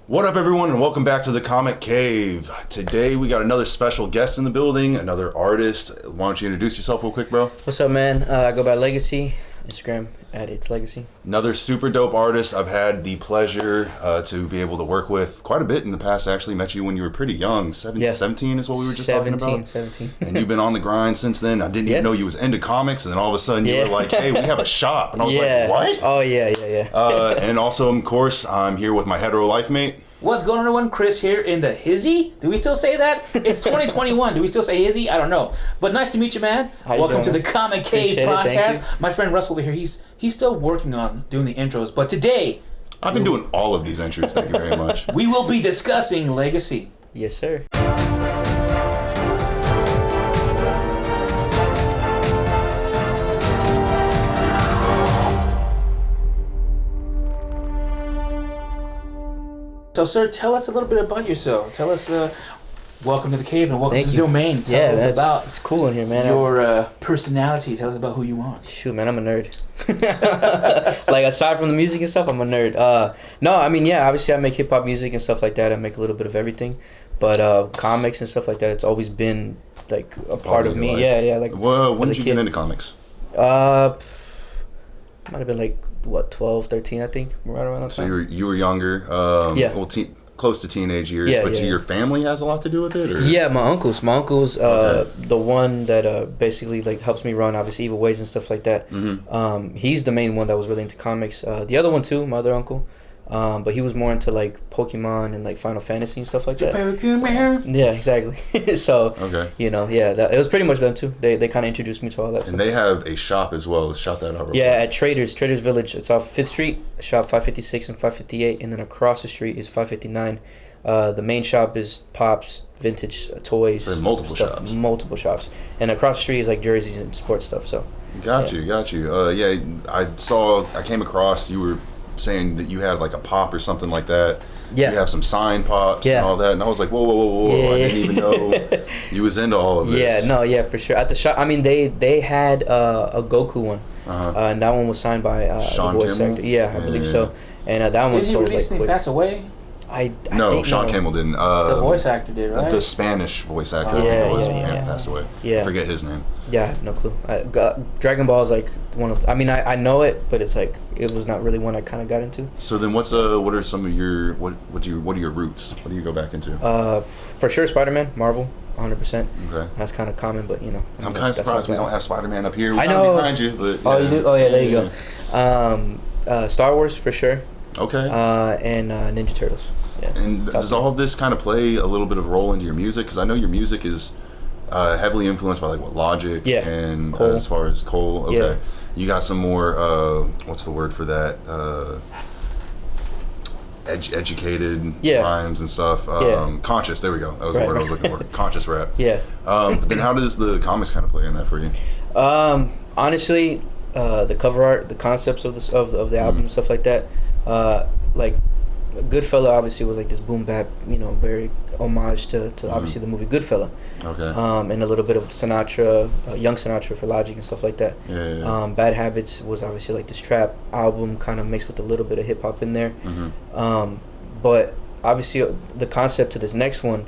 What up, everyone, and welcome back to the Comic Cave. Today we got another special guest in the building, another artist. Why don't you introduce yourself real quick, bro? What's up, man? I go by Legaci. Instagram at It's Legacy. Another super dope artist I've had the pleasure to be able to work with quite a bit in the past. I actually met you when you were pretty young. 17 is what we were just talking about. 17. And you've been on the grind since then. I didn't even know you was into comics, and then all of a sudden you were like, hey, we have a shop. And I was like, what? Oh, yeah. And also, of course, I'm here with my hetero life mate. What's going on, everyone? Chris here in the hizzy. Do we still say that? It's 2021. Do we still say hizzy? I don't know. But nice to meet you, man. Welcome to the Comic Cave podcast. My friend Russell over here, he's still working on doing the intros. But today... I've been doing all of these entries. Thank you very much. We will be discussing Legacy. Yes, sir. So, sir, tell us a little bit about yourself. Tell us, welcome to the cave and welcome to the domain. Tell us about it's cool in here, man. Your personality. Tell us about who you are. Shoot, man, I'm a nerd. Like, aside from the music and stuff, I'm a nerd. No, I mean, yeah, obviously I make hip-hop music and stuff like that. I make a little bit of everything. But comics and stuff like that, it's always been, like, a part of me. Life. Yeah. Like, well, when did you get into comics? Might have been, like, 12, 13, I think, right around that time. So you were younger, well, close to teenage years, but your family has a lot to do with it? Or? Yeah, my uncle's the one that basically like helps me run, obviously, Evil Ways and stuff like that. Mm-hmm. He's the main one that was really into comics. The other one too, my other uncle, but he was more into like Pokemon and like Final Fantasy and stuff like that. Yeah, exactly. So, it was pretty much them too. They kind of introduced me to all that stuff. And they have a shop as well. Let's shout that out real quick. At Traders Village. It's off 5th Street, shop 556 and 558, and then across the street is 559. The main shop is Pops, vintage toys. There are multiple shops. And across the street is like jerseys and sports stuff. So. Got you. I came across, you were saying that you had like a pop or something like that. Yeah. You have some signed pops and all that, and I was like, whoa. I didn't even know you was into all of this. For sure. At the shop, I mean, they had a Goku one, and that one was signed by Sean the voice Kimmel? actor. Yeah, I believe so. And that one sold like quick. Pass away? No, Sean Kimmel didn't. The voice actor did, right? The Spanish voice actor passed away. Yeah. I forget his name. Yeah, I have no clue. Dragon Ball is like one of. I mean, I know it, but it's like it was not really one I kind of got into. So then, what are some of your what are your roots? What do you go back into? For sure, Spiderman, Marvel, 100%. Okay. That's kind of common, but I'm kind of surprised we don't have Spider-Man up here. I know. Behind you, but you do? Oh yeah, there you go. Star Wars for sure. Okay. And Ninja Turtles. Yeah. And does all of this kind of play a little bit of a role into your music? Because I know your music is heavily influenced by like Logic and Cole. As far as Cole. Okay. Yeah. You got some more. What's the word for that? Educated rhymes and stuff. Conscious. There we go. That was the word I was looking for. Conscious rap. Yeah. But then how does the comics kind of play in that for you? Honestly, the cover art, the concepts of the album, and stuff like that. Like Goodfella obviously was like this boom bap, very homage to obviously the movie Goodfella. Okay. And a little bit of Sinatra, young Sinatra for Logic and stuff like that. Yeah. Bad Habits was obviously like this trap album, kind of mixed with a little bit of hip hop in there. Mm-hmm. But obviously the concept to this next one,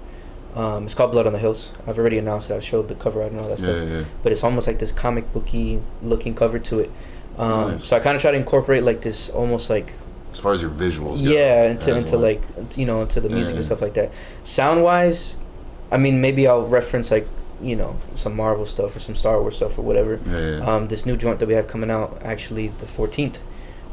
it's called Blood on the Hills. I've already announced it. I've showed the cover art and all that stuff. Yeah. But it's almost like this comic booky looking cover to it. Nice. So I kind of try to incorporate like this almost like. As far as your visuals go. Yeah, into like into the music and stuff like that. Sound wise, I mean, maybe I'll reference like some Marvel stuff or some Star Wars stuff or whatever. This new joint that we have coming out, actually the 14th.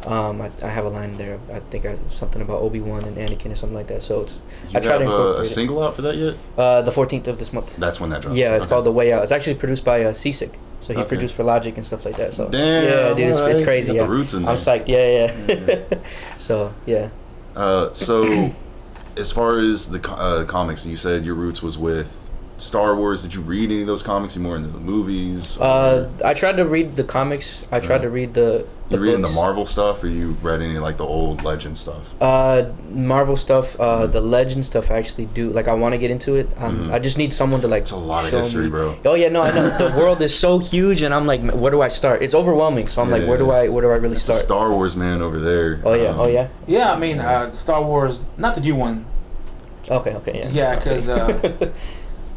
I have a line there. I think something about Obi-Wan and Anakin or something like that. So I try to incorporate a single out for that yet? The 14th of this month. That's when that drops. Yeah, it's called The Way Out. It's actually produced by Seasick. So he produced for Logic and stuff like that. So damn, dude, it's crazy. The roots in there. I'm psyched. Yeah. So yeah. So as far as the comics, you said your roots was with Star Wars. Did you read any of those comics? You more into the movies? I tried to read the comics. I tried to read the You reading the Marvel stuff, or you read any like the old Legend stuff? Marvel stuff, the Legend stuff. I actually do. Like, I want to get into it. I just need someone to like. It's a lot of history, bro. Oh yeah, no, I know. The world is so huge, and I'm like, where do I start? It's overwhelming. So I'm like, where do I really start? A Star Wars man over there. Oh yeah, Yeah, I mean, Star Wars, not the new one. Okay, yeah. Yeah, because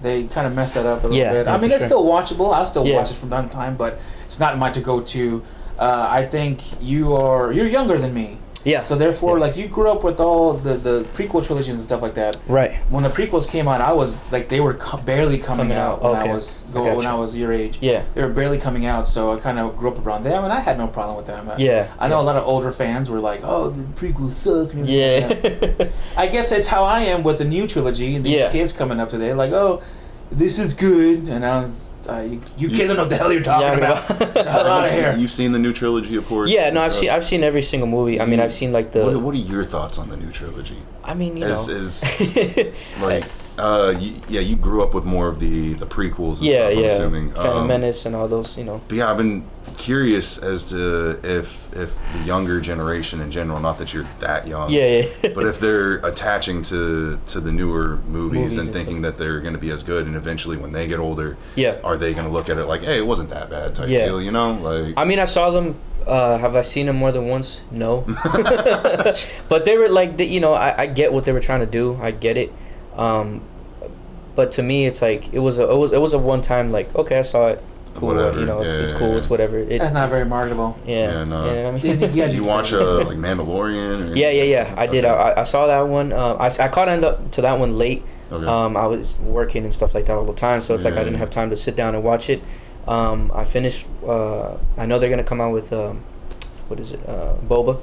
they kind of messed that up a little bit. No, I mean, it's sure. still watchable. I'll still watch it from time to time, but it's not my to go to. I think you're younger than me. Yeah. So therefore, like, you grew up with all the prequel trilogies and stuff like that. Right. When the prequels came out, I was like, they were barely coming out when I was your age. Yeah. They were barely coming out, so I kind of grew up around them, and I had no problem with them. I know a lot of older fans were like, "Oh, the prequels suck." And yeah. I guess it's how I am with the new trilogy and these kids coming up today, like, "Oh, this is good," and I was. You kids don't know what the hell you're talking about. Get out of here. You've seen the new trilogy, of course. Yeah, no, I've seen every single movie. I mean, I've seen like the. What are your thoughts on the new trilogy? I mean, you know, like, you grew up with more of the prequels and stuff. I'm assuming. Phantom Menace and all those, you know. But yeah, I've been curious as to if the younger generation in general, not that you're that young, but if they're attaching to the newer movies and thinking that they're going to be as good, and eventually when they get older, are they going to look at it like, hey, it wasn't that bad type deal, you know? Like, I mean, I saw them. Have I seen them more than once? No. But they were like, you know, I get what they were trying to do. I get it. But to me, it's like it was a one time, like, okay, I saw it. Cool, whatever. You know, it's cool. It's whatever. That's not very marketable. Yeah, no. I mean, Disney, you watch like Mandalorian? Or yeah. I did. I saw that one. I caught to that one late. Okay. I was working and stuff like that all the time, so it's like I didn't have time to sit down and watch it. I finished. I know they're gonna come out with what is it? Boba.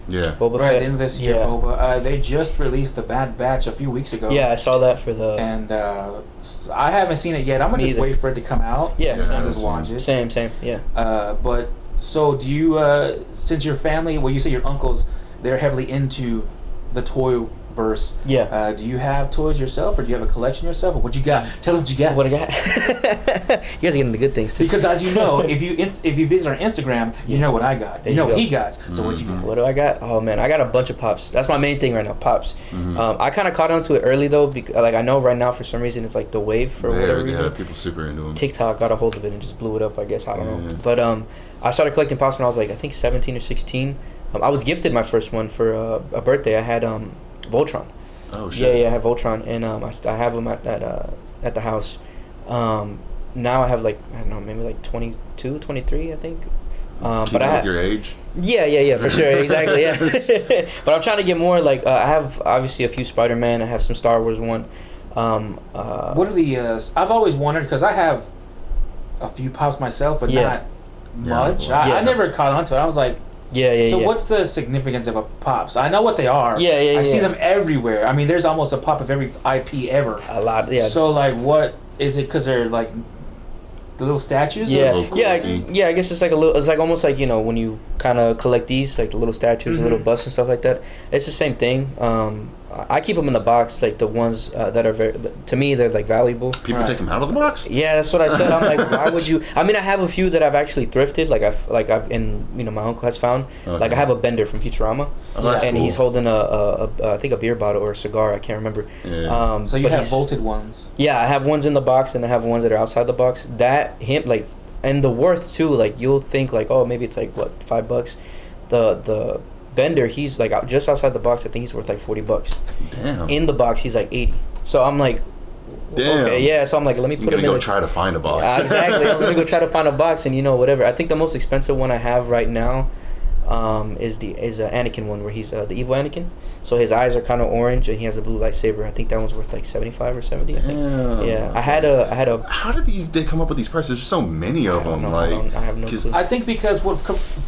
Yeah. Boba Fett. Fett. At the end of this year, Boba. They just released the Bad Batch a few weeks ago. Yeah, I saw that for the. And I haven't seen it yet. I'm gonna just wait for it to come out. Yeah. And just watch it. Same. Yeah. But so do you? Since your family, well, you say your uncles, they're heavily into the toy verse. Yeah. Do you have toys yourself, or do you have a collection yourself, or what you got? Tell them what you got. What I got? You guys are getting the good things too. Because as you know, if you visit our Instagram, you know what I got. You know what he got. So what you got? What do I got? Oh man, I got a bunch of pops. That's my main thing right now, pops. I kind of caught on to it early though, because like I know right now for some reason it's like the wave for whatever reason. Yeah, people super into them. TikTok got a hold of it and just blew it up. I guess I don't know. But I started collecting pops when I was like I think 17 or 16. I was gifted my first one for a birthday. I had Voltron. Oh shit. Yeah, I have Voltron, and I have them at the house. Now I have like I don't know, maybe like 22, 23, I think. But with your age. Yeah, for sure, exactly. Yeah. But I'm trying to get more. Like I have obviously a few Spiderman. I have some Star Wars one. What are the? I've always wondered because I have a few pops myself, but not much. I never caught on to it. I was like. So what's the significance of a pops? I know what they are. I see them everywhere. I mean, there's almost a pop of every IP ever. A lot, yeah. So like, what is it? Because they're like the little statues. Yeah. I guess it's like a little. It's like almost like, you know, when you kind of collect these like the little statues, and little busts and stuff like that. It's the same thing. I keep them in the box, like the ones that are very. To me, they're like valuable. People take them out of the box. Yeah, that's what I said. I'm like, why would you? I mean, I have a few that I've actually thrifted. And you know, my uncle has found. Okay. Like I have a Bender from Futurama, and cool. He's holding I think a beer bottle or a cigar. I can't remember. Yeah. So you have vaulted ones. Yeah, I have ones in the box, and I have ones that are outside the box. And the worth too. Like you'll think like, oh, maybe it's like what, $5. The Bender, he's like just outside the box. I think he's worth like $40. Damn. In the box, he's like 80. So I'm like, damn. Okay, yeah. So I'm like, let me put him in. Try to find a box. Yeah, exactly. I'm gonna go try to find a box, and you know, whatever. I think the most expensive one I have right now, is Anakin one where he's the evil Anakin. So his eyes are kind of orange, and he has a blue lightsaber. I think that one's worth like 75 or 70. I think. Damn. Yeah, I had a. How did they come up with these prices? There's so many of them. I have no clue. I think because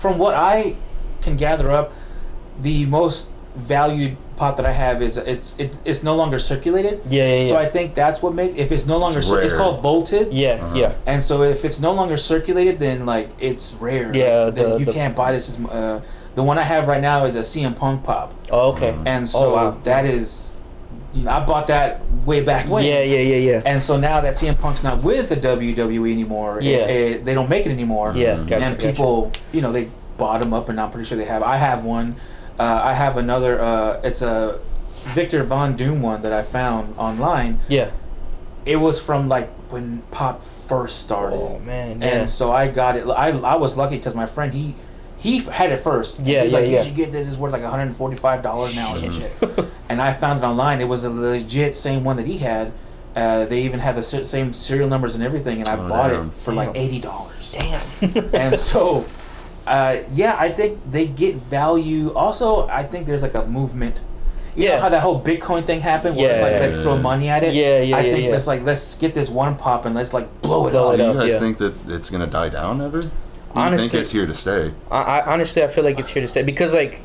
from what I can gather up, the most valued pot that I have is it's no longer circulated. Yeah. So I think that's what makes, if it's no longer it's called vaulted. Yeah, yeah. And so if it's no longer circulated, then like it's rare. Yeah, then you can't buy this. The one I have right now is a CM Punk pop. Oh, okay. And so that is, you know, I bought that way back when. Yeah. And so now that CM Punk's not with the WWE anymore, they don't make it anymore. Yeah, gotcha, and people, you know, they bought them up, and I'm pretty sure they have. I have one. I have another. It's a Victor Von Doom one that I found online. Yeah. It was from like when Pop first started. Oh man! Yeah. And so I got it. I was lucky because my friend he had it first. Yeah, He's yeah, like, yeah. you should get this. It's worth like $145 now. Shit. And I found it online. It was a legit same one that he had. They even had the same serial numbers and everything, and I bought it for like $80. Damn. And so, yeah, I think they get value. Also, I think there's like a movement. You know how that whole Bitcoin thing happened, where it's like let's throw money at it. I think let's get this one pop and let's like blow it up. Do you guys think that it's gonna die down ever? Honestly, I think it's here to stay. I honestly feel like it's here to stay because like,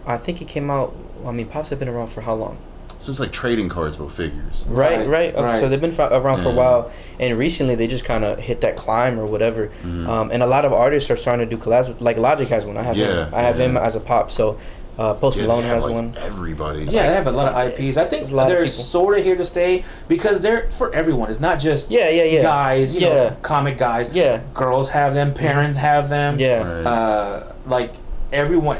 I think it came out. I mean, Pops have been around for how long? So it's like trading cards, but figures. Right. Okay, so they've been around for a while, and recently they just kind of hit that climb or whatever. And a lot of artists are starting to do collabs. Like Logic has one. I have him. I have him as a Pop. So. Post Malone has one. Everybody. Yeah, they have a lot of IPs. I think they're sort of here to stay because they're for everyone. It's not just guys, you know, comic guys. Yeah. Girls have them. Parents have them. Yeah. Like everyone,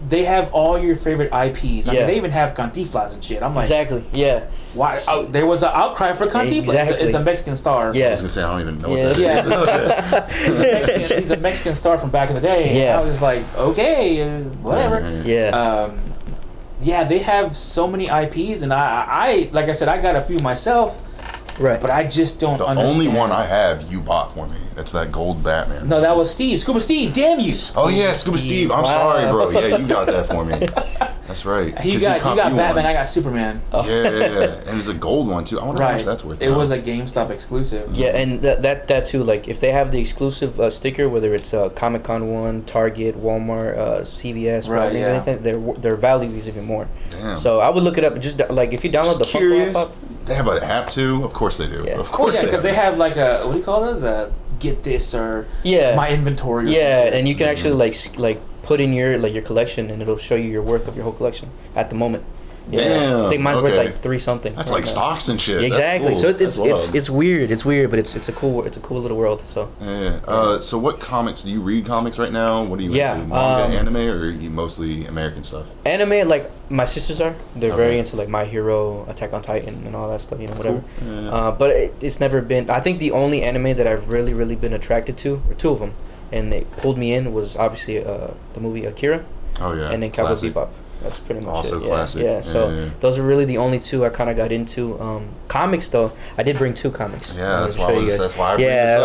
they have all your favorite IPs. I mean, they even have Cantinflas and shit. I'm like, exactly. Yeah. Why? There was an outcry for Cantinflas. Exactly. It's a Mexican star. Yeah. I was gonna say I don't even know what that is. He's a Mexican star from back in the day. Yeah. And I was like, okay, whatever. Yeah. Yeah, they have so many IPs, and I like I said, I got a few myself. Right. But I just don't understand. The only one I have, you bought for me. It's that gold Batman. No, that was Steve. Scuba Steve, damn you. Oh, yeah, Scuba Steve. I'm sorry, bro. Yeah, you got that for me. That's right. You got Batman, one. I got Superman. Oh. Yeah. And it's a gold one, too. I wonder how much that's worth. It was a GameStop exclusive. Yeah, and that too, like, if they have the exclusive sticker, whether it's Comic-Con one, Target, Walmart, CVS, anything, their value is even more. Damn. So I would look it up. Just, like, if you download the Funko Pop. They have an app too. Of course they do. Yeah. Of course, because they have like a what do you call those? Get this or my inventory. Yeah, and you can actually like put in your collection, and it'll show you your worth of your whole collection at the moment. Yeah, damn, I think mine's worth like 3 something. That's like stocks and shit. Exactly. That's cool. So it's weird. It's weird, but it's a cool little world. So yeah. So what comics do you read? Comics right now? What are you into? Manga, anime, or are you mostly American stuff? Anime, like my sisters are. They're very into like My Hero, Attack on Titan, and all that stuff. You know, whatever. Cool. Yeah. But it's never been. I think the only anime that I've really been attracted to, or 2 of them, and it pulled me in, was obviously the movie Akira. Oh yeah. And then Cowboy Bebop. That's pretty much also it. Classic. Yeah. So those are really the only 2 I kind of got into. Comics though, I did bring 2 comics. Yeah, that's why I bring this up. I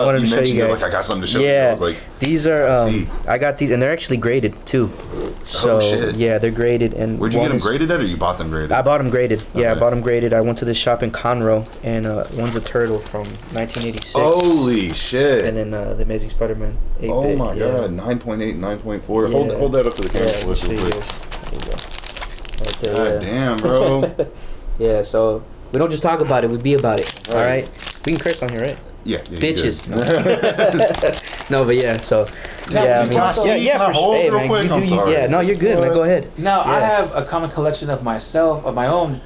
wanted to show you guys. Like I got something to show you. Yeah, I was like, these are. I got these, and they're actually graded too. So shit. Yeah, they're graded. And where'd you get them graded at, or you bought them graded? I bought them graded. Okay. Yeah, I bought them graded. I went to this shop in Conroe, and one's a turtle from 1986. Holy shit! And then the Amazing Spiderman 8-bit. Oh my god, 9.8, 9.4. Yeah. Hold that up to the camera for us real quick. There you go. Right there, God damn, bro. Yeah, so we don't just talk about it, we be about it. All right? We can curse on here, right? Yeah. Bitches. No, but yeah, so yeah, I mean, for sure. Hey, man, yeah, no, you're good, man. Go ahead. Now I have a comic collection of my own.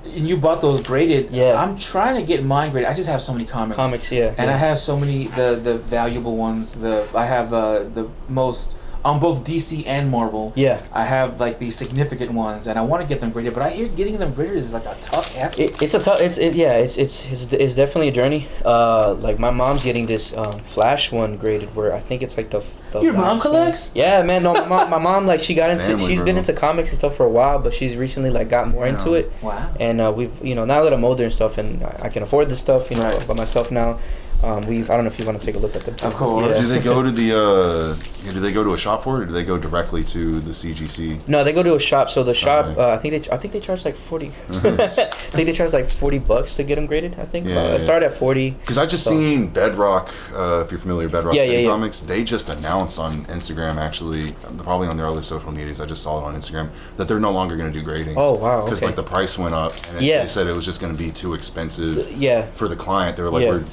And you bought those graded. Yeah. I'm trying to get mine graded. I just have so many comics. Yeah. And I have so many the valuable ones. I have the most on both DC and Marvel. Yeah. I have like the significant ones, and I want to get them graded, but I hear getting them graded is like a tough ass. It's definitely a journey. Like my mom's getting this Flash one graded, where I think it's like the your mom collects? Yeah, man. No, my mom like she's been into comics and stuff for a while, but she's recently like got more into it. Wow. And we've now that I'm older and stuff, and I can afford this stuff, by myself now. I don't know if you want to take a look at them. Of course. Yeah. Do they go to do they go to a shop for it, or do they go directly to the CGC? No, they go to a shop. So the shop, I think they charge like 40. I think they charge like $40 to get them graded. I think it started at 40. Because I just seen Bedrock. If you're familiar with Bedrock Comics, they just announced on Instagram, actually, probably on their other social medias. I just saw it on Instagram that they're no longer going to do gradings. Oh wow! Because like the price went up, and they said it was just going to be too expensive. For the client, they were like,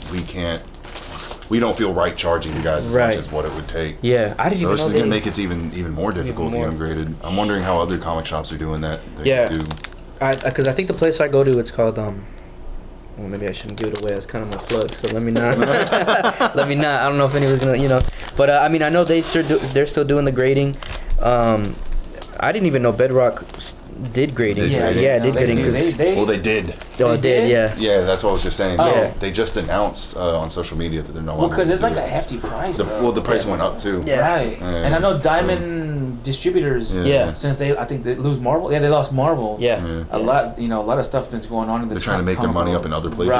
we don't feel right charging you guys as much as what it would take. Yeah, I didn't even know. So this is going to make it even more difficult to get them graded. I'm wondering how other comic shops are doing that. Because I think the place I go to, it's called well, maybe I shouldn't give it away. It's kind of my plug, so let me not. I don't know if anyone's gonna, But I mean, I know they're still doing the grading. I didn't even know Bedrock did grading. Did grading. They did. Oh, did. Yeah, that's what I was just saying. They just announced on social media that they're no longer. Well, because it's like a hefty price. The price went up too. Yeah. Right. And I know Diamond Distributors. Since I think they lose Marvel. Yeah, they lost Marvel. A lot. A lot of stuff's been going on in the. They're trying to make their money up in other places.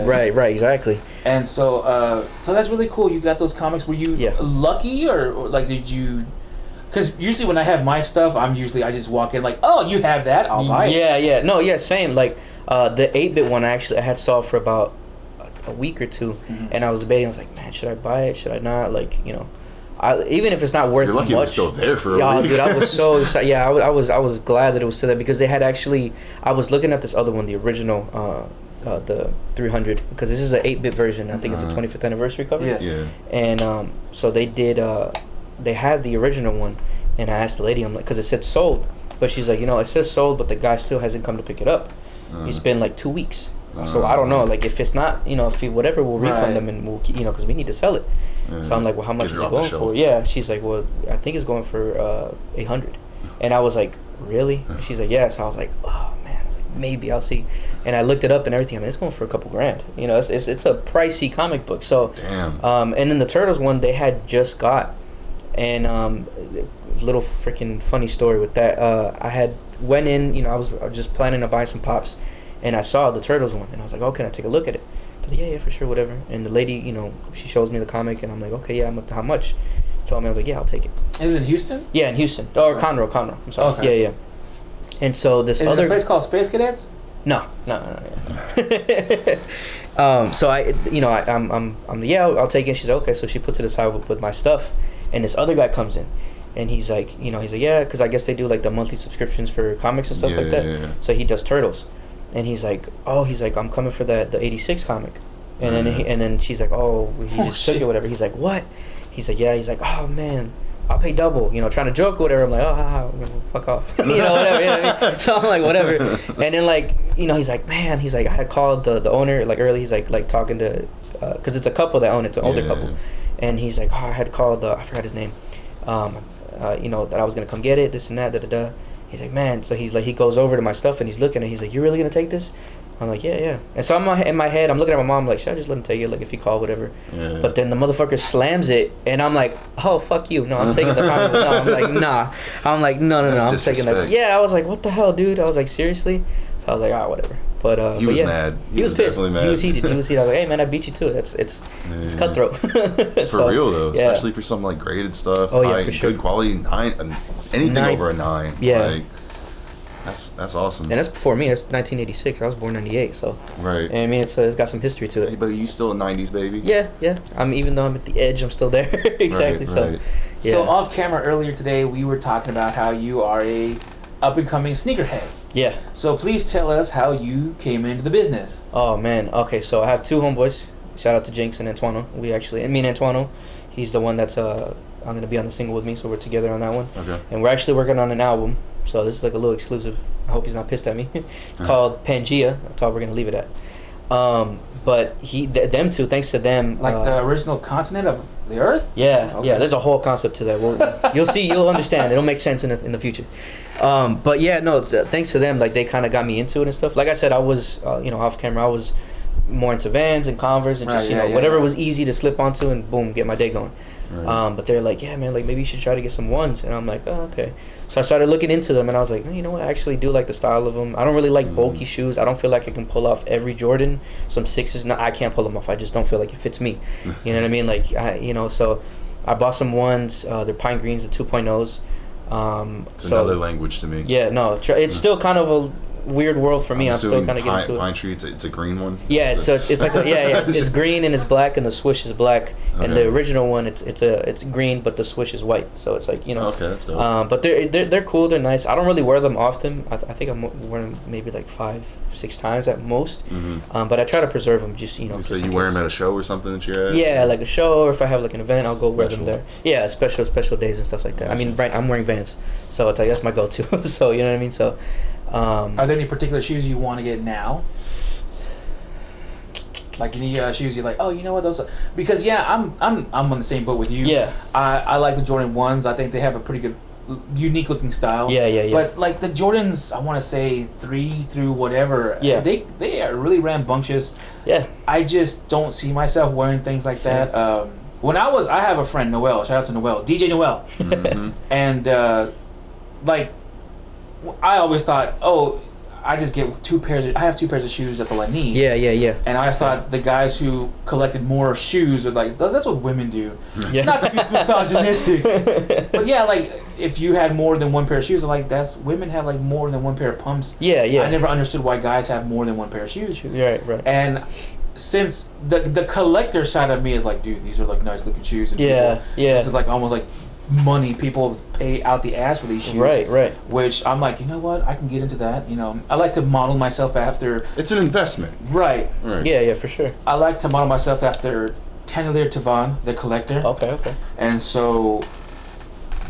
Right. Right. Exactly. And so that's really cool. You got those comics. Were you lucky or like did you? Because usually when I have my stuff, I just walk in like, oh, you have that, I'll buy it. Yeah. No, same. Like the 8-bit one, I had saw for about a week or two, and I was debating. I was like, man, should I buy it? Should I not? Like, even if it's not worth much. You're lucky it was still there for a week. Dude, I was so excited. Yeah, I was glad that it was still there because they had actually. I was looking at this other one, the original. The 300, because this is an 8-bit version. I think it's a 25th anniversary cover. Yeah. And so they did. They had the original one, and I asked the lady, I'm like, because it said sold, but she's like, it says sold, but the guy still hasn't come to pick it up. It's been like 2 weeks, so I don't know, like if it's not, if he whatever, we'll refund them and we'll, because we need to sell it. So I'm like, well, how much is it going for? Yeah, she's like, well, I think it's going for 800, and I was like, really? And she's like, yeah. So I was like, oh man, I was like, maybe I'll see, and I looked it up and everything. I mean, it's going for a couple grand. It's a pricey comic book. So, damn. And then the Turtles one they had just got. And little freaking funny story with that. I had went in, I was just planning to buy some pops, and I saw the Turtles one, and I was like, oh, can I take a look at it? Like, yeah, for sure, whatever. And the lady, she shows me the comic, and I'm like, okay, yeah, how much? Told me, I was like, yeah, I'll take it. Is it in Houston? Yeah, in Houston. Or Conroe. I'm sorry. Okay. Yeah. And so this other. Is it a place called Space Cadets? No. So I'll take it. She's like, okay. So she puts it aside with my stuff. And this other guy comes in, and he's like, yeah, because I guess they do like the monthly subscriptions for comics and stuff like that. Yeah. So he does Turtles, and he's like, I'm coming for the 86 comic, and then she's like, oh, he just took it, whatever. He's like, what? He's like, yeah. He's like, oh man, I'll pay double, trying to joke or whatever. I'm like, oh, fuck off, whatever. You know what I mean? So I'm like, whatever. And then like, he's like, man, he's like, I had called the owner like early. He's like talking to, because it's a couple that own it, it's an older couple. And he's like, oh, I had called, I forgot his name, that I was going to come get it, this and that, da-da-da. He's like, man. So he's like, he goes over to my stuff, and he's looking, and he's like, you're really going to take this? I'm like, yeah. And so in my head, I'm looking at my mom, like, should I just let him take it? Like, if he called, whatever. Yeah. But then the motherfucker slams it, and I'm like, oh, fuck you. No, I'm taking the comic. No, I'm like, nah. I'm like, no, I'm taking that. Yeah, I was like, what the hell, dude? I was like, seriously? So I was like, whatever. But he was mad. He was pissed. Definitely mad. He was heated. I was like, hey man, I beat you to it. It's cutthroat. For real though, especially for some like graded stuff. Oh yeah, for sure. Good quality 9, anything over a 9. Yeah. Like, that's awesome. And that's before me. That's 1986. I was born 98. So. Right. And I mean, it's got some history to it. Hey, but you still a 90s baby? Yeah. Even though I'm at the edge, I'm still there. Exactly. Right. So. Yeah. So off camera earlier today, we were talking about how you are a up and coming sneakerhead. Yeah. So please tell us how you came into the business. Oh man. Okay. So I have 2 homeboys. Shout out to Jinx and Antoino. Me and Antoino. He's the one that's I'm gonna be on the single with me, so we're together on that one. Okay. And we're actually working on an album. So this is like a little exclusive. I hope he's not pissed at me. It's called Pangea. That's all we're gonna leave it at. But them two, thanks to them. Like the original continent of the Earth. Yeah. Okay. Yeah. There's a whole concept to that. You'll see. You'll understand. It'll make sense in the future. But yeah, no. Thanks to them, like they kind of got me into it and stuff. Like I said, I was, off camera, I was more into Vans and Converse and just whatever was easy to slip onto and boom, get my day going. Right. But they're like, yeah, man, like maybe you should try to get some ones. And I'm like, oh, okay. So I started looking into them, and I was like, man, you know what? I actually do like the style of them. I don't really like bulky shoes. I don't feel like I can pull off every Jordan. Some 6s, no, I can't pull them off. I just don't feel like it fits me. You know what I mean? Like, so I bought some ones. They're pine greens, the 2.0s. It's another language to me. Yeah, no, it's still kind of a weird world for me. I'm still kind of getting into it. Pine tree, it's a green one. Yeah, so it's like it's green and it's black and the swoosh is black. Okay. And the original one it's green but the swoosh is white. So it's like Okay, that's dope. But they're cool. They're nice. I don't really wear them often. I think I'm wearing them maybe like 5-6 times at most. Mm-hmm. But I try to preserve them. Just So you wear them at a show or something that you're at? Yeah, like a show, or if I have like an event, I'll go wear them there. Yeah, special days and stuff like that. I mean, right, I'm wearing Vans, so it's like that's my go-to. So you know what I mean. So. Are there any particular shoes you want to get now? Like any shoes, you're like, oh, you know what, those are... Because I'm on the same boat with you. Yeah. I like the Jordan 1s. I think they have a pretty good, unique looking style. Yeah. But like the Jordans, I want to say 3 through whatever. Yeah. They are really rambunctious. Yeah. I just don't see myself wearing things like that. I have a friend, Noel. Shout out to Noel, DJ Noel. Mm-hmm. And like, I always thought, oh, I just get I have 2 pairs of shoes. That's all I need. Yeah. And I thought the guys who collected more shoes were like, that's what women do. Yeah. Not to be misogynistic, but yeah, like if you had more than 1 pair of shoes, like women have like more than 1 pair of pumps. Yeah. I never understood why guys have more than 1 pair of shoes. Right. And since the collector side of me is like, dude, these are like nice looking shoes. And this is like almost like money. People pay out the ass for these shoes. Right. Which I'm like, you know what? I can get into that. You know, I like to model myself after. It's an investment. Right. Yeah, for sure. I like to model myself after Tannelier Tavan, the collector. Okay. And so,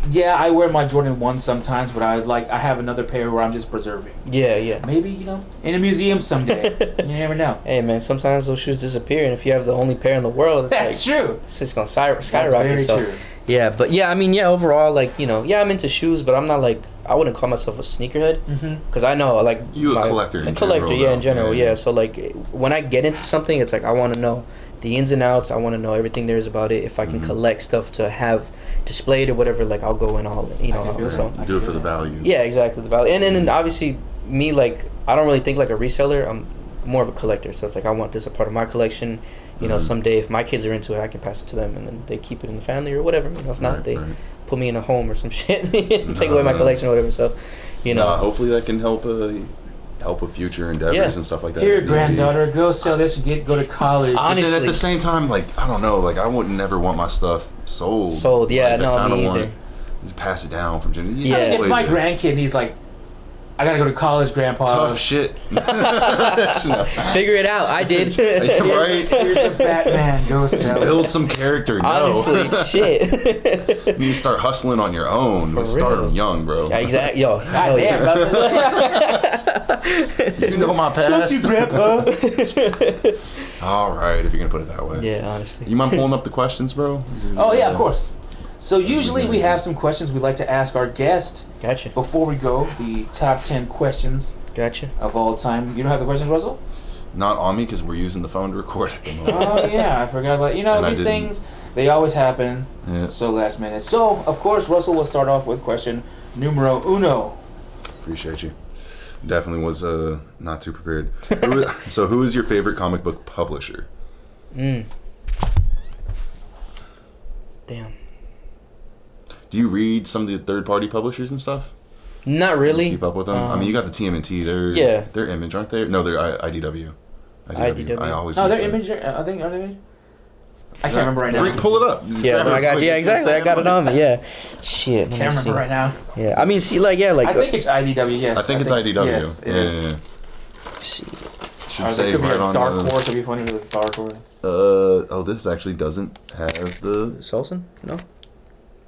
yeah, I wear my Jordan 1 sometimes, but I have another pair where I'm just preserving. Yeah. Maybe, you know, in a museum someday. You never know. Hey, man, sometimes those shoes disappear, and if you have the only pair in the world, that's true. It's just going to skyrocket. That's very true. Yeah, but yeah, I mean, overall, like, you know, I'm into shoes, but I'm not like, I wouldn't call myself a sneakerhead, because I know, like, you a collector in general. In general, yeah. So like, when I get into something, it's like I want to know the ins and outs. I want to know everything there is about it. If I can collect stuff to have displayed or whatever, like I'll go in all, you know. So do it for the value. Yeah, exactly, the value, and then obviously me, like, I don't really think like a reseller. I'm more of a collector, so it's like I want this a part of my collection. You know, someday if my kids are into it, I can pass it to them, and then they keep it in the family or whatever. You know, if not, they put me in a home or some shit, take away my collection or whatever. So, you know, hopefully that can help with future endeavors and stuff like that. Here, granddaughter, go sell this and go to college. Honestly, but then at the same time, like, I don't know, like I would never want my stuff sold. Yeah, like, no, me either. To pass it down from generation. Yeah, if my grandkid needs like, I gotta go to college, Grandpa. Tough shit. Figure it out. I did. Right? Here's the Batman. Go sell. Build some character. Honestly, shit. You need to start hustling on your own. For start real. young, bro. Yeah, exactly. Yo, God damn, you know my past. Don't you, Grandpa? All right, if you're gonna put it that way. Yeah, honestly. You mind pulling up the questions, bro? Oh yeah, of course. So usually we have some questions we like to ask our guest. Gotcha. Before we go, the top 10 questions. Gotcha. Of all time. You don't have the questions, Russell? Not on me because we're using the phone to record at the moment. Oh yeah, I forgot about. You know, these things, they always happen. Yeah. So last minute. So of course, Russell will start off with question numero uno. Appreciate you. Definitely was not too prepared. So who is your favorite comic book publisher? Damn. Do you read some of the third-party publishers and stuff? Not really. Keep up with them? I mean, you got the TMNT. They're Image, aren't they? No, they're IDW. IDW. I always. No, they're Image. I think are they Image? I can't remember right now. Pull it up. Yeah, I got. Yeah, exactly. I got it on me. Yeah. Shit. Can't remember right now. Yeah, I mean, see, like, I think it's IDW. Yes. I think it's IDW. Yes, it is. Yeah. Shit. Should say could be right a on Dark the. Horse. It'd be funny with Dark Horse. This actually doesn't have the. Solson? No.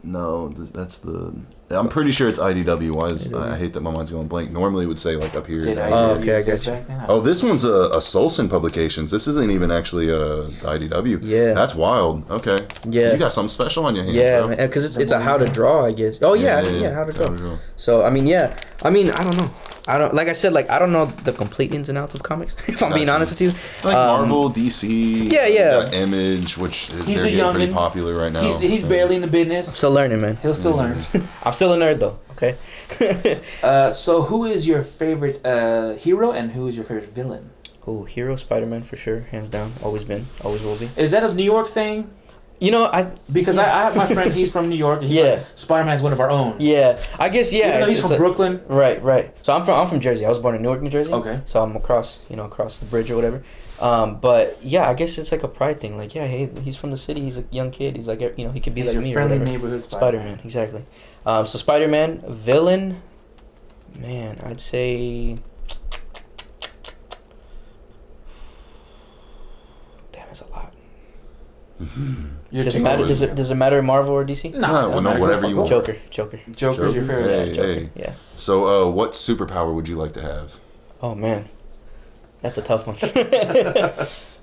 No, that's the. I'm pretty sure it's IDW. I hate that my mind's going blank. Normally it would say like up here. Did IDW okay, I exist got you. back then? Oh, this one's a Solson Publications. This isn't even actually the IDW. Yeah. That's wild. Okay. Yeah. You got something special on your hands, Yeah, bro. because it's a how to draw, I guess. Oh yeah, how to draw. So I mean, I don't know. I don't, like I said, like I don't know the complete ins and outs of comics. If I'm being honest with you, like Marvel, DC, yeah. Image, which He's they're a getting pretty youngin'. popular right now. He's barely in the business. I'm still learning, man. He'll still learn. I'm still a nerd though. Okay. So who is your favorite hero and who is your favorite villain? Oh, hero, Spiderman for sure, hands down. Always been, always will be. Is that a New York thing? You know, I have my friend. He's from New York. And he's like, Spider-Man's one of our own. Yeah, I guess Even though he's from Brooklyn. Right. So I'm from Jersey. I was born in Newark, New Jersey. Okay. So I'm across the bridge or whatever. But yeah, I guess it's like a pride thing. Like, yeah, hey, he's from the city. He's a young kid. He's like, he could be he's like me. Friendly or whatever. neighborhood Spider-Man, exactly. So Spider-Man, villain, man, I'd say. Damn, it's a lot. Does it matter? Does it matter Marvel or DC? No, whatever you want. Joker's your favorite. Hey. Yeah. So, what superpower would you like to have? Oh man, that's a tough one.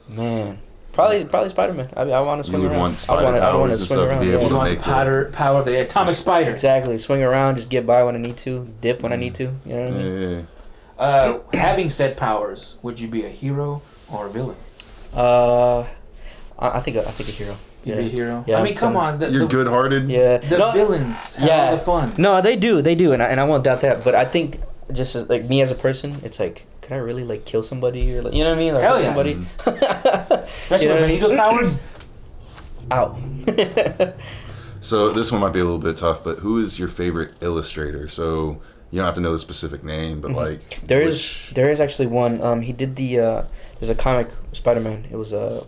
Man. Probably Spiderman. I want to swing around. Want Spider I want to swing around. Be able you to want make power of the atomic spider. Exactly. Swing around, just get by when I need to, dip when I need to. You know what I mean? Having said powers, would you be a hero or a villain? I think a hero. You'd be a hero. Yeah, I mean, come on. You're good-hearted. Yeah. The villains have all the fun. No, they do, and I won't doubt that. But I think just as, like me as a person, it's like, can I really like kill somebody or like, you know what I mean? Like, hell yeah. Somebody. Especially when they need those powers. Out. So this one might be a little bit tough, but who is your favorite illustrator? So you don't have to know the specific name, but like there is actually one. He did the there's a comic Spider-Man. It was the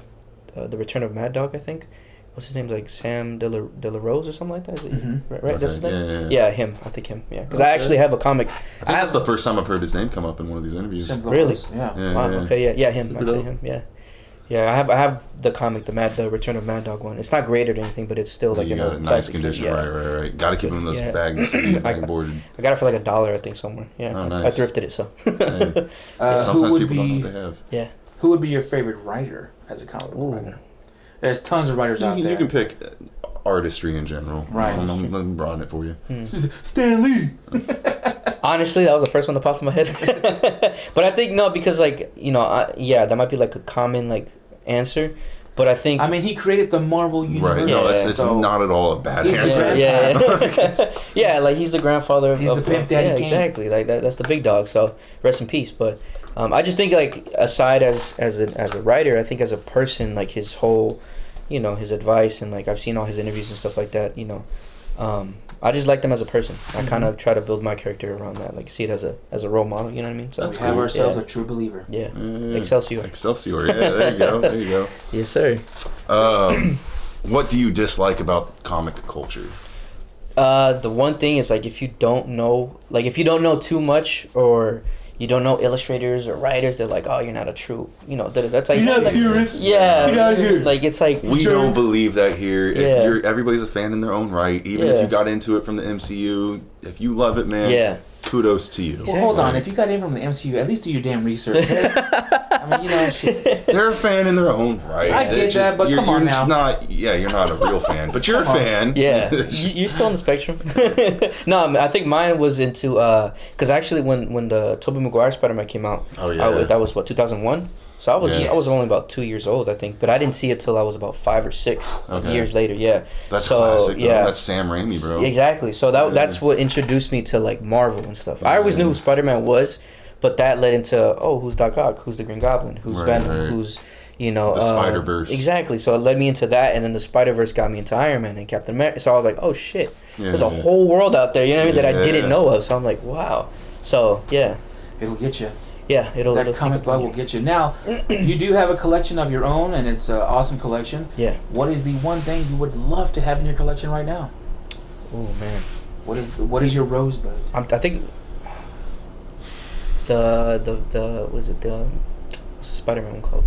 Return of Mad Dog, I think. What's his name? Like Sam De La Rose or something like that. Is it, right? Okay. That's his name. Yeah. Him. I think him. Yeah, because I actually have a comic. I think that's the first time I've heard his name come up in one of these interviews. Really? Yeah. Wow. Okay. Yeah. Him. I'd say him. Yeah. Yeah, I have the comic, the Return of Mad Dog one. It's not graded or anything, but it's still like you got a nice condition. Right. Got to keep them in those bags. Boarded. I got it for like $1, I think, somewhere. Yeah, oh, nice. I thrifted it, so. Sometimes people don't know what they have. Yeah. Who would be your favorite writer as a comic book writer? There's tons of writers out there. You can pick artistry in general. Right. I'm broaden it for you. Stan Lee. Honestly, that was the first one that popped in my head. But I think no, because like that might be like a common like answer. But I think he created the Marvel universe. Right. No, it's not at all a bad answer. Yeah, like he's the grandfather of. He's the pimp daddy king. Exactly. Like that's the big dog. So rest in peace. But I just think like aside as a writer, I think as a person, like his whole, his advice and like I've seen all his interviews and stuff like that. I just like them as a person. I kind of try to build my character around that, like see it as a role model. You know what I mean? So we have ourselves a true believer. Yeah. Excelsior. Yeah, there you go. Yes, sir. What do you dislike about comic culture? The one thing is like if you don't know too much or you don't know illustrators or writers, they're like, oh, you're not a true, that's how you're not purist. Yeah, get out of here. Like it's like we don't believe that here. If everybody's a fan in their own right, even if you got into it from the MCU, if you love it, man. Yeah. Kudos to you. Well, hold on. If you got in from the MCU, at least do your damn research. I mean, shit. They're a fan in their own right. I get that, but come on now. You're not a real fan, but you're a fan. Yeah, you're still on the spectrum. No, I think mine was into because actually when the Tobey Maguire Spider-Man came out, that was 2001. So I was only about 2 years old, I think, but I didn't see it till I was about 5 or 6 years later. Yeah, that's classic. Yeah, that's Sam Raimi, bro. Exactly. So that's what introduced me to like Marvel and stuff. I always knew who Spider-Man was, but that led into who's Doc Ock, who's the Green Goblin, who's Venom, who's the Spider-Verse. Exactly. So it led me into that, and then the Spider-Verse got me into Iron Man and Captain America. So I was like, oh shit, there's a whole world out there, you know what I mean, that I didn't know of. So I'm like, wow. So yeah, it'll get you. Yeah, it'll comic bug will get you. Now, you do have a collection of your own, and it's an awesome collection. Yeah. What is the one thing you would love to have in your collection right now? Oh man. What is your rosebud? I think what's the Spider-Man one called?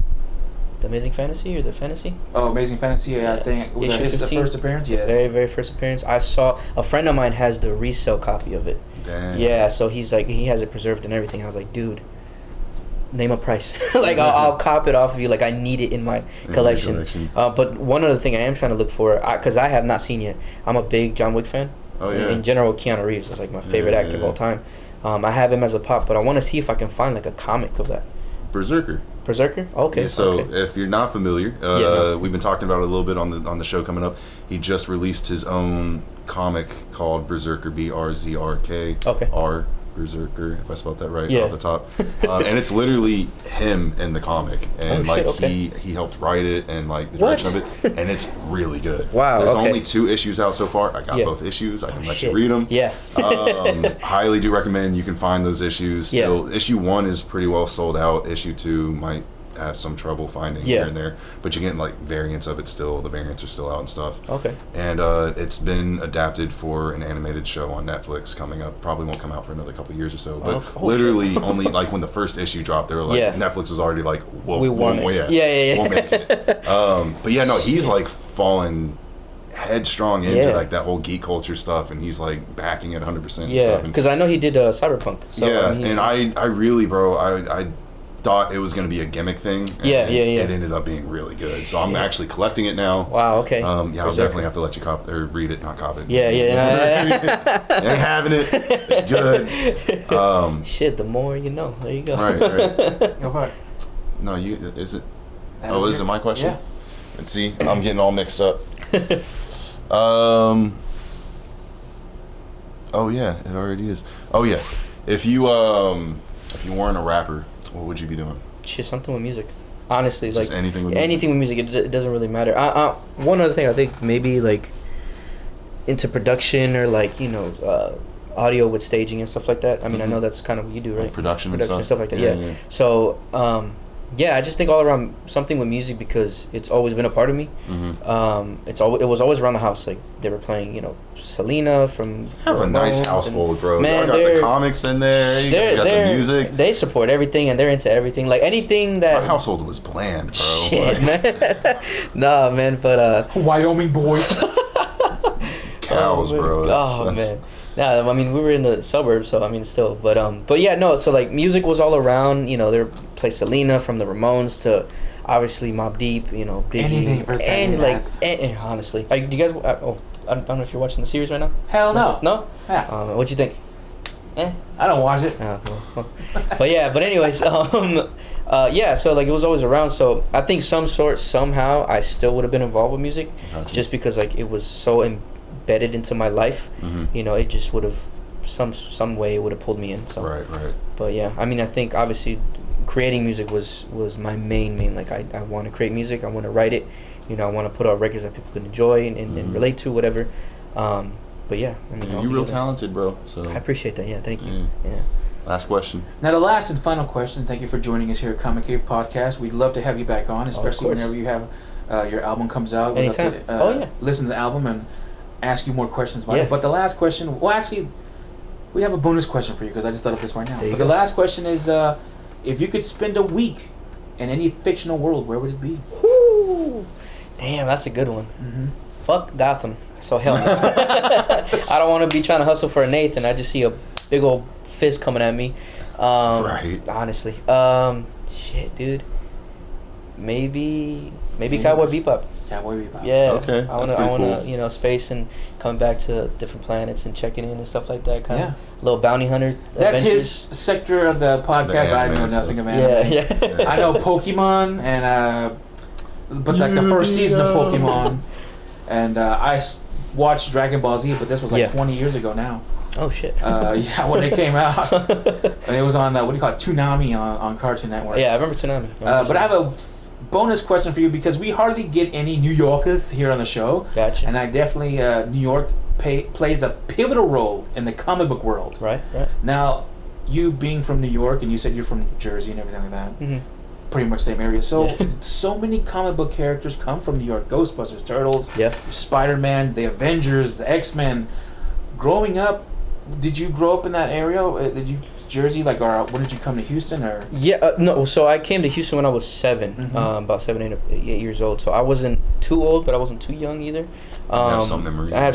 The Amazing Fantasy or the Fantasy? Oh, Amazing Fantasy. Yeah. I think it's the first appearance. Yeah. Very, very first appearance. I saw a friend of mine has the resale copy of it. Damn. Yeah, so he's like he has it preserved and everything. I was like, dude, name a price. Like I'll cop it off of you. Like I need it in my collection. But one other thing I am trying to look for, because I have not seen yet. I'm a big John Wick fan. Oh yeah. In general, Keanu Reeves is like my favorite actor of all time. I have him as a pop, but I want to see if I can find like a comic of that. Berserker. Okay. Yeah, so if you're not familiar, we've been talking about it a little bit on the show coming up. He just released his own comic called Berserker, BRZRK. Okay. R Berserker, if I spelled that right off the top. And it's literally him in the comic, and he helped write it and like the direction of it, and it's really good. Wow. There's only 2 issues out so far. I got both issues. I can let you read them. Yeah. Highly do recommend. You can find those issues. Still, issue 1 is pretty well sold out. Issue 2 might have some trouble finding here and there, but you get like variants of it still. The variants are still out and stuff. Okay. And it's been adapted for an animated show on Netflix coming up. Probably won't come out for another couple of years or so. But literally only like when the first issue dropped, they were like Netflix was already like, whoa, we won't make it. But yeah, no, he's like fallen headstrong into like that whole geek culture stuff, and he's like backing it 100% and stuff. Because I know he did Cyberpunk. So, and I really, bro, I thought it was going to be a gimmick thing. Yeah. It ended up being really good. So I'm actually collecting it now. Wow, okay. I'll definitely have to let you read it, not copy it. Yeah. Ain't having it. It's good. Shit, the more you know. There you go. Right. Go for it. No, is it? Is it my question? Yeah. Let's see. I'm getting all mixed up. Oh yeah, it already is. Oh yeah. If you weren't a rapper, what would you be doing? Shit, something with music. Honestly, just like anything with music. It doesn't really matter. One other thing, I think maybe like into production or like audio with staging and stuff like that. I mean, I know that's kind of what you do, right? Like production and stuff like that. Yeah. So I just think all around something with music because it's always been a part of me. Mm-hmm. It was always around the house. Like they were playing, Selena from. You have a nice household, bro. Man, I got the comics in there. You got the music. They support everything and they're into everything. Like anything that. My household was bland, bro. Shit, man. Nah, man, but Wyoming boy. Cows, bro. Man. Nah, I mean we were in the suburbs, so I mean still, but yeah, no. So like music was all around. They play Selena from the Ramones to obviously Mobb Deep. Biggie, and honestly, do you guys? I don't know if you're watching the series right now. Hell no. No. Yeah. What'd you think? I don't watch it. But anyways, yeah. So like it was always around. So I think somehow I still would have been involved with music, just because like it was so embedded into my life. Mm-hmm. It just would have some way it would have pulled me in. So. Right. But yeah, I mean, I think obviously creating music was my main like I want to create music. I want to write it. I want to put out records that people can enjoy and relate to, whatever. But yeah, I mean, you're real talented, bro. So I appreciate that. Yeah, thank you. Yeah. Last question. Now, the last and final question. Thank you for joining us here at Comic Cave Podcast. We'd love to have you back on, especially whenever you have your album comes out. We'd Anytime. love to listen to the album and ask you more questions about it. But the last question, well, actually, we have a bonus question for you because I just thought of this right now. But the last question is, if you could spend a week in any fictional world, where would it be? Woo! Damn, that's a good one. Mm-hmm. Fuck Gotham. So hell no. I don't want to be trying to hustle for a Nathan. I just see a big old fist coming at me. Right. Honestly. Shit, dude. Maybe Cowboy Bebop. Cowboy Bebop. Yeah. Okay. I wanna space and coming back to different planets and checking in and stuff like that. Kind of little bounty hunter. That's adventures. his sector of the podcast. I know nothing of anime. Yeah. I know Pokemon but like the first season of Pokemon, and I watched Dragon Ball Z, but this was like 20 years ago now. Oh shit. When it came out, and it was on what do you call it, Toonami on Cartoon Network. Yeah, I remember Toonami. But I have a bonus question for you because we hardly get any New Yorkers here on the show. Gotcha. And I definitely New York plays a pivotal role in the comic book world. Right. Now, you being from New York, and you said you're from Jersey and everything like that. Mm-hmm. Pretty much same area. So, so many comic book characters come from New York. Ghostbusters, Turtles, Spiderman, the Avengers, the X-Men. Growing up, did you grow up in that area? Did you Jersey? Like, or when did you come to Houston? Or no. So I came to Houston when I was 7, about 7, 8 years old. So I wasn't too old, but I wasn't too young either. I have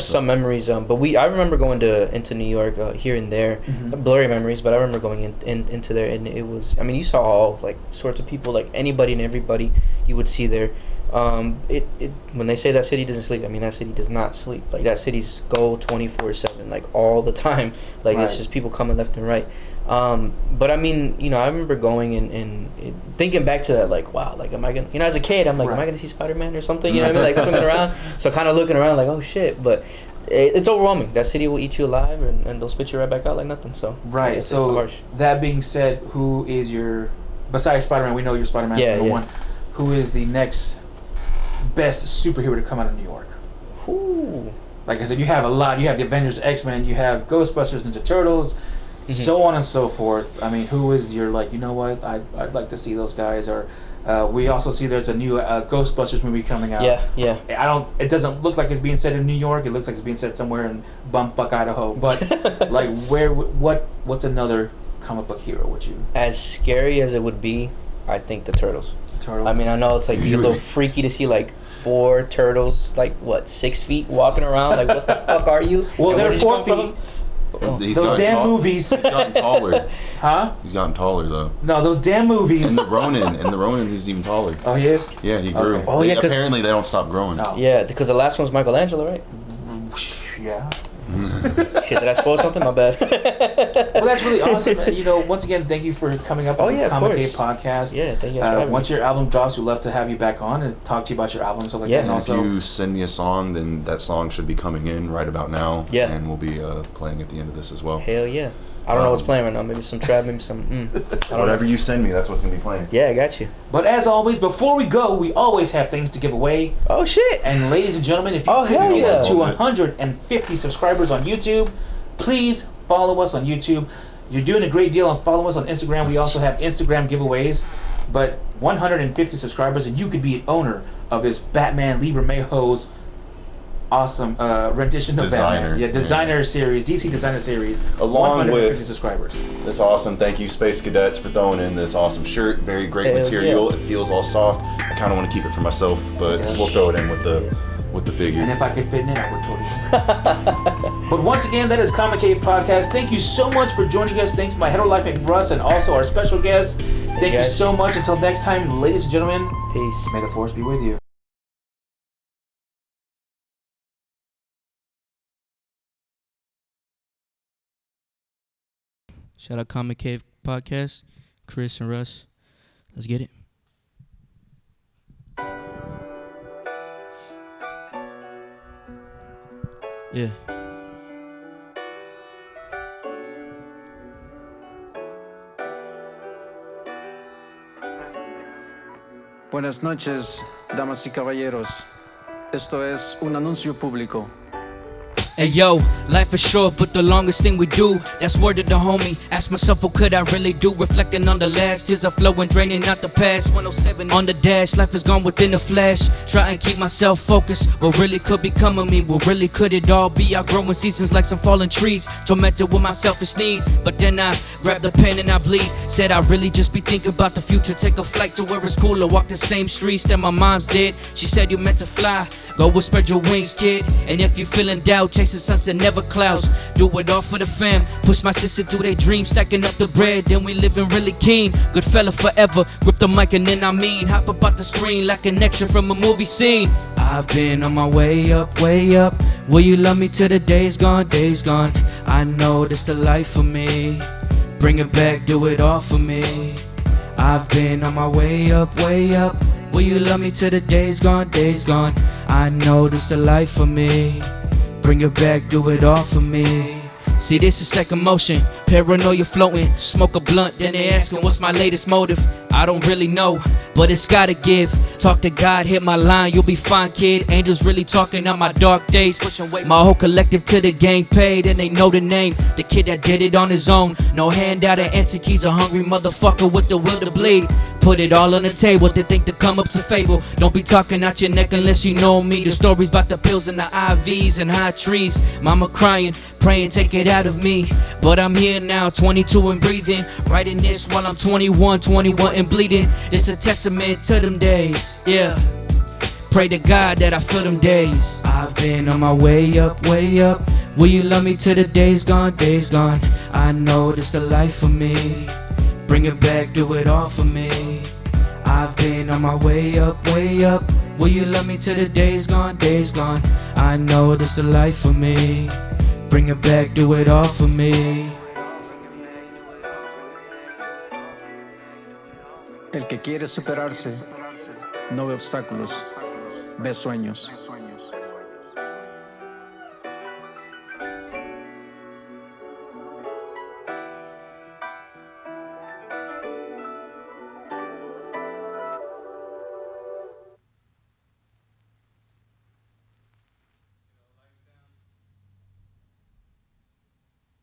some memories. But I remember going into New York here and there, blurry memories. But I remember going into there, and it was. I mean, you saw all like sorts of people, like anybody and everybody you would see there. When they say that city doesn't sleep, I mean that city does not sleep. Like that city's go 24/7, like all the time. Like it's just people coming left and right. But I mean, I remember going and thinking back to that, like, wow, like, am I gonna, as a kid, I'm like, am I gonna see Spider-Man or something? You know what I mean? Like swimming around. So kind of looking around, like, oh shit. But it's overwhelming. That city will eat you alive, and they'll spit you right back out like nothing. So it's harsh. That being said, who is besides Spider-Man? We know you're Spider-Man number one. Who is the next best superhero to come out of New York? Ooh. Like I said, you have a lot. You have the Avengers, X-Men, you have Ghostbusters, Ninja Turtles, so on and so forth. I mean, who is your, like, you know what, I'd like to see those guys. Or we also see there's a new Ghostbusters movie coming out. Yeah. It doesn't look like it's being set in New York. It looks like it's being set somewhere in bumfuck Idaho. But like, what's another comic book hero would you? As scary as it would be, I think the Turtles. I mean, I know it's like a little freaky to see like 4 turtles, like 6 feet walking around. Like, what the fuck are you? Well, they're 4 feet. Those damn movies. He's gotten taller. Huh? He's gotten taller though. No, those damn movies. In the Ronin, he's even taller. Oh, he is? Yeah, he grew. Okay. Oh, yeah, apparently they don't stop growing. Oh. Yeah, because the last one's Michelangelo, right? Yeah. Shit, did I spoil something? My bad. Well, that's really awesome. Once again, thank you for coming up on the Comic Cave podcast. Yeah, thank you guys for having once me. your album drops, we'd love to have you back on and talk to you about your album and stuff like that. And And also, if you send me a song, then that song should be coming in right about now. Yeah. And we'll be playing at the end of this as well. Hell yeah. I don't know what's playing right now. Maybe some trap, maybe some. Whatever you send me, that's what's gonna be playing. Yeah, I got you. But as always, before we go, we always have things to give away. Oh shit! And ladies and gentlemen, if you can get us to 150 subscribers on YouTube, please follow us on YouTube. You're doing a great deal on following us on Instagram. We also have Instagram giveaways. But 150 subscribers, and you could be an owner of this Batman Lee Bermejo's awesome rendition of Batman. Yeah, designer series, DC designer series. Along 150 with subscribers. This awesome, thank you Space Cadets for throwing in this awesome shirt. Very great material. Yeah. It feels all soft. I kind of want to keep it for myself, but we'll throw it in with the figure. And if I could fit in it, I would totally. But once again, that is Comic Cave Podcast. Thank you so much for joining us. Thanks to my Hetero Life and Russ, and also our special guest. Thank you so much. Until next time, ladies and gentlemen. Peace. May the force be with you. Shout out Comic Cave Podcast, Chris and Russ. Let's get it. Yeah. Buenas noches, damas y caballeros. Esto es un anuncio público. Hey yo, life is short, but the longest thing we do, that's word to the homie. Ask myself, what could I really do? Reflecting on the last, tears are flowing, draining out the past. 107 on the dash, life is gone within a flash. Try and keep myself focused, what really could become of me? What really could it all be? Outgrowing seasons like some fallen trees, tormented with my selfish needs. But then I grab the pen and I bleed. Said I really just be thinking about the future. Take a flight to where it's cooler, walk the same streets that my mom's did. She said you meant to fly, go and spread your wings, kid. And if you're feeling doubt, chasing sunset, never clouds. Do it all for the fam. Push my sister through their dreams, stacking up the bread. Then we living really keen. Good fella forever. Grip the mic and then I mean hop up out the screen like an extra from a movie scene. I've been on my way up, way up. Will you love me till the day's gone, day's gone? I know this the life for me. Bring it back, do it all for me. I've been on my way up, way up. Will you love me till the day's gone, day's gone? I know this the life for me. Bring it back, do it all for me. See, this is second motion, paranoia floating. Smoke a blunt, then they asking what's my latest motive. I don't really know, but it's gotta give. Talk to God, hit my line, you'll be fine, kid. Angels really talking on my dark days. My whole collective to the gang paid, and they know the name. The kid that did it on his own. No handout or answer keys, a hungry motherfucker with the will to bleed. Put it all on the table, they think the come up's a fable. Don't be talking out your neck unless you know me. The stories about the pills and the IVs and high trees. Mama crying, praying, take it out of me. But I'm here now, 22 and breathing. Writing this while I'm 21 and bleeding. It's a testament to them days, yeah. Pray to God that I feel them days. I've been on my way up, way up. Will you love me till the day's gone, day's gone? I know this the life for me. Bring it back, do it all for me. I've been on my way up, way up. Will you love me till the day's gone, day's gone? I know this the life for me. Bring it back, do it all for me. El que quiere superarse no ve obstáculos, ve sueños.